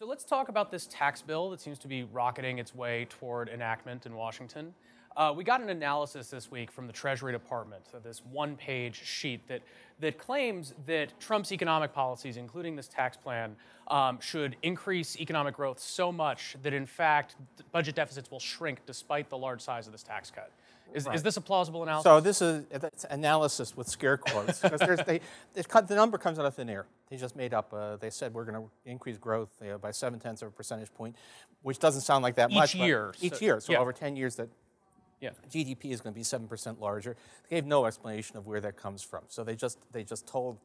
So let's talk about this tax bill that seems to be rocketing its way toward enactment in Washington. We got an analysis this week from the Treasury Department, so this one-page sheet that claims that Trump's economic policies, including this tax plan, should increase economic growth so much that, in fact, budget deficits will shrink despite the large size of this tax cut. Is this a plausible analysis? So this is analysis with scare quotes, because the number comes out of thin air. They just made up, they said we're going to increase growth by 0.7 percentage point, which doesn't sound like that much. Each year. So over 10 years that GDP is going to be 7% larger. They gave no explanation of where that comes from. So they just told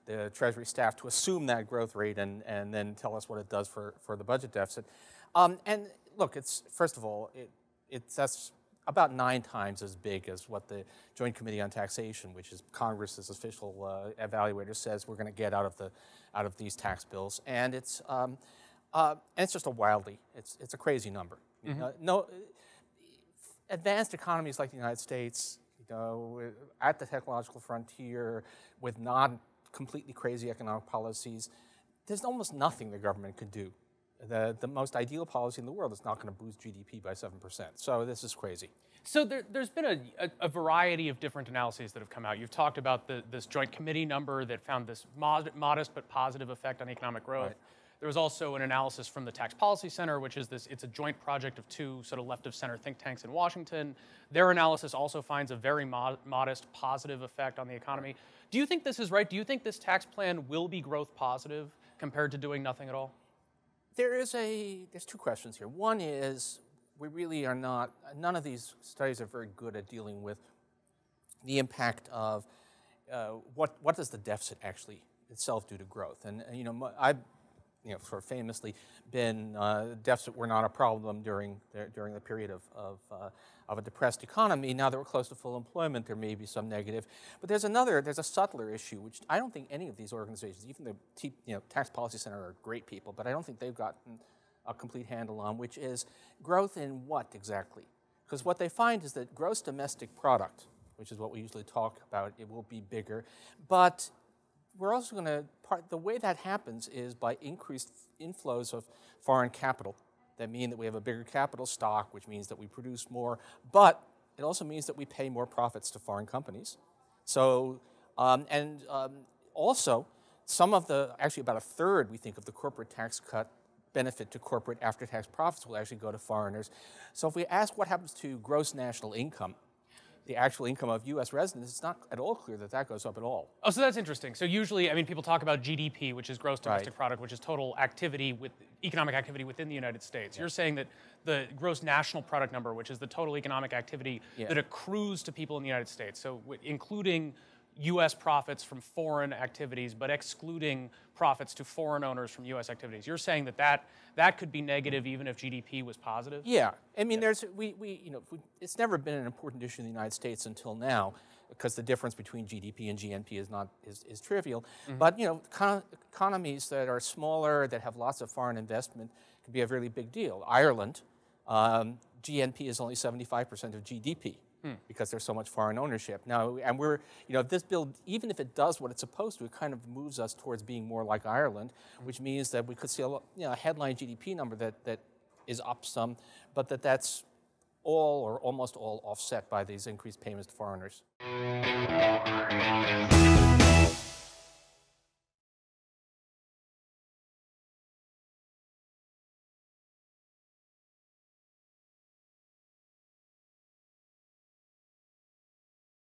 the Treasury staff to assume that growth rate and then tell us what it does for the budget deficit. And look, first of all, that's about 9 times as big as what the Joint Committee on Taxation, which is Congress's official evaluator, says we're going to get out of these tax bills, and it's just it's a crazy number. No, advanced economies like the United States, at the technological frontier, with not completely crazy economic policies, there's almost nothing the government could do. The most ideal policy in the world is not going to boost GDP by 7%. So this is crazy. So there's been a variety of different analyses that have come out. You've talked about this joint committee number that found this modest but positive effect on economic growth. Right. There was also an analysis from the Tax Policy Center, which is it's a joint project of 2 sort of left-of-center think tanks in Washington. Their analysis also finds a very modest positive effect on the economy. Do you think this is right? Do you think this tax plan will be growth positive compared to doing nothing at all? There's 2 questions here. One is, we really are not, none of these studies are very good at dealing with the impact of what does the deficit actually itself do to growth. And I've sort of famously been deficit were not a problem during the period of a depressed economy. Now that we're close to full employment, there may be some negative. But there's a subtler issue, which I don't think any of these organizations, even the Tax Policy Center, are great people, but I don't think they've gotten a complete handle on, which is growth in what exactly? Because what they find is that gross domestic product, which is what we usually talk about, it will be bigger, but we're also going to, the way that happens is by increased inflows of foreign capital. That means that we have a bigger capital stock, which means that we produce more, but it also means that we pay more profits to foreign companies. So, also, actually about 1/3, we think, of the corporate tax cut benefit to corporate after-tax profits will actually go to foreigners. So if we ask what happens to gross national income, the actual income of U.S. residents, it's not at all clear that that goes up at all. Oh, so that's interesting. So usually, people talk about GDP, which is gross domestic product, which is total activity economic activity within the United States. You're saying that the gross national product number, which is the total economic activity that accrues to people in the United States, so including U.S. profits from foreign activities, but excluding profits to foreign owners from U.S. activities. You're saying that could be negative even if GDP was positive? Yeah, it's never been an important issue in the United States until now, because the difference between GDP and GNP is trivial. But economies that are smaller, that have lots of foreign investment, can be a really big deal. Ireland, GNP is only 75% of GDP. Because there's so much foreign ownership. Now, and this bill, even if it does what it's supposed to, it kind of moves us towards being more like Ireland, which means that we could see a headline GDP number that is up some, but that's all or almost all offset by these increased payments to foreigners.